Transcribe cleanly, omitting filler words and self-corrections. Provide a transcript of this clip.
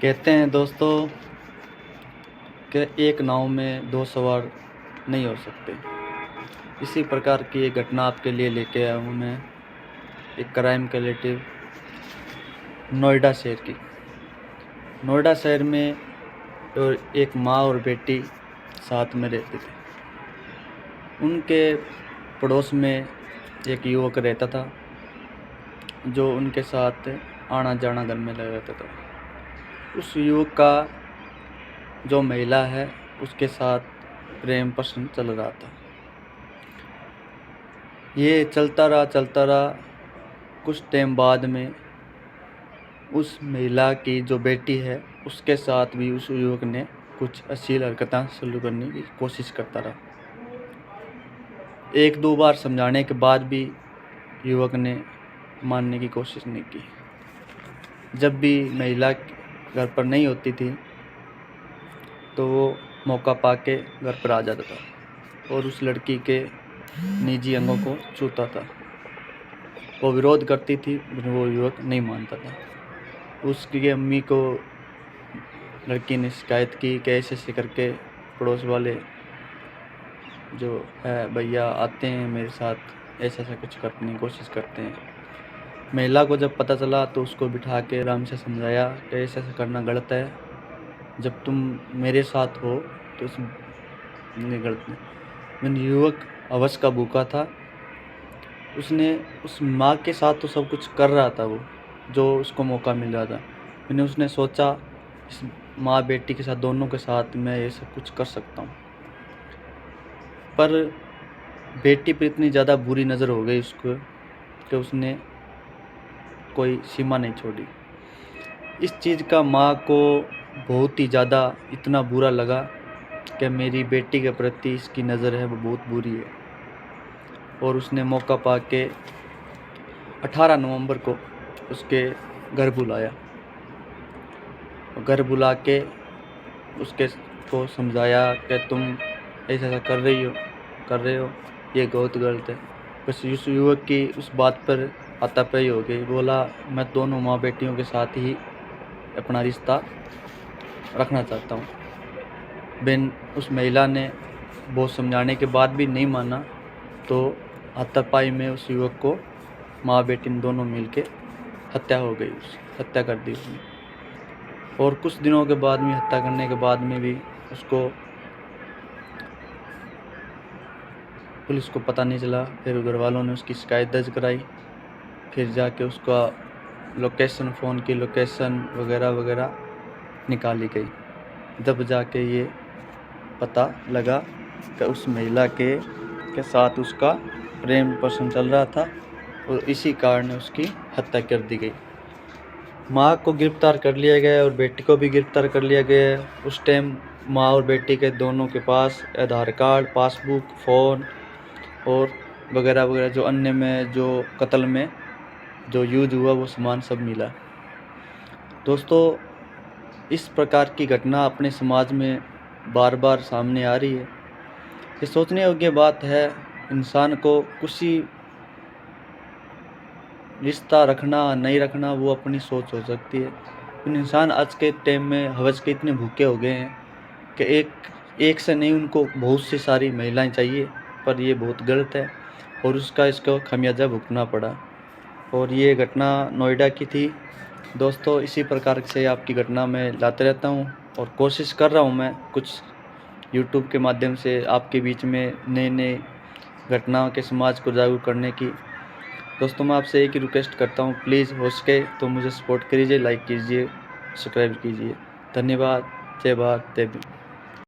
कहते हैं दोस्तों कि एक नाव में दो सवार नहीं हो सकते। इसी प्रकार की एक घटना आपके लिए लेके आया हूँ मैं, एक क्राइम रिलेटिव नोएडा शहर की। नोएडा शहर में एक माँ और बेटी साथ में रहते थे। उनके पड़ोस में एक युवक रहता था जो उनके साथ आना जाना घर में लगा रहता था। उस युवक का जो महिला है उसके साथ प्रेम प्रसंग चल रहा था। ये चलता रहा। कुछ टाइम बाद में उस महिला की जो बेटी है उसके साथ भी उस युवक ने कुछ अश्लील हरकतें शुरू करने की कोशिश करता रहा। एक दो बार समझाने के बाद भी युवक ने मानने की कोशिश नहीं की। जब भी महिला घर पर नहीं होती थी तो वो मौका पाके घर पर आ जाता था और उस लड़की के निजी अंगों को छूता था। वो विरोध करती थी, वो युवक नहीं मानता था। उसकी अम्मी को लड़की ने शिकायत की कि ऐसे करके पड़ोस वाले जो है भैया आते हैं मेरे साथ, ऐसा कुछ करने की कोशिश करते हैं। महिला को जब पता चला तो उसको बिठा के आराम से समझाया कि ऐसा करना गलत है, जब तुम मेरे साथ हो तो इसमें गलत नहीं। युवक अवश का भूखा था, उसने उस माँ के साथ तो सब कुछ कर रहा था वो जो उसको मौका मिल रहा था। मैंने उसने सोचा इस माँ बेटी के साथ दोनों के साथ मैं ये सब कुछ कर सकता हूँ, पर बेटी पर इतनी ज़्यादा बुरी नज़र हो गई उसको कि उसने कोई सीमा नहीं छोड़ी। इस चीज़ का माँ को बहुत ही ज़्यादा इतना बुरा लगा कि मेरी बेटी के प्रति इसकी नज़र है वो बहुत बुरी है, और उसने मौका पा के 18 नवंबर को उसके घर बुलाया। घर बुला के उसके को समझाया कि तुम ऐसा कर रहे हो, ये बहुत गलत है। बस उस युवक की उस बात पर हाथापाई हो गई। बोला मैं दोनों माँ बेटियों के साथ ही अपना रिश्ता रखना चाहता हूँ। उस महिला ने बहुत समझाने के बाद भी नहीं माना, तो हाथापाई में उस युवक को माँ बेटी दोनों मिलके हत्या हो गई, हत्या कर दी उसने। और कुछ दिनों के बाद में हत्या करने के बाद में भी उसको पुलिस को पता नहीं चला। फिर घर वालों ने उसकी शिकायत दर्ज कराई, फिर जाके उसका लोकेशन, फ़ोन की लोकेशन वगैरह निकाली गई। जब जाके ये पता लगा कि उस महिला के साथ उसका प्रेम प्रसंग चल रहा था और इसी कारण उसकी हत्या कर दी गई। माँ को गिरफ्तार कर लिया गया और बेटी को भी गिरफ्तार कर लिया गया। उस टाइम माँ और बेटी के दोनों के पास आधार कार्ड, पासबुक, फ़ोन और वगैरह जो अन्य में जो कत्ल में जो यूज हुआ वो सामान सब मिला। दोस्तों, इस प्रकार की घटना अपने समाज में बार बार सामने आ रही है। ये सोचने योग्य बात है, इंसान को कुछ ही रिश्ता रखना नहीं रखना वो अपनी सोच हो सकती है। लेकिन इंसान आज के टाइम में हवस के इतने भूखे हो गए हैं कि एक से नहीं उनको बहुत सी सारी महिलाएं चाहिए, पर ये बहुत गलत है और इसको खमियाजा भुगतना पड़ा। और ये घटना नोएडा की थी। दोस्तों, इसी प्रकार से आपकी घटना मैं लाते रहता हूँ और कोशिश कर रहा हूँ मैं कुछ यूट्यूब के माध्यम से आपके बीच में नए घटनाओं के समाज को जागरूक करने की। दोस्तों, मैं आपसे एक ही रिक्वेस्ट करता हूँ, प्लीज़ हो सके तो मुझे सपोर्ट कीजिए, लाइक कीजिए, सब्सक्राइब कीजिए। धन्यवाद। जय भारत, जय भीम।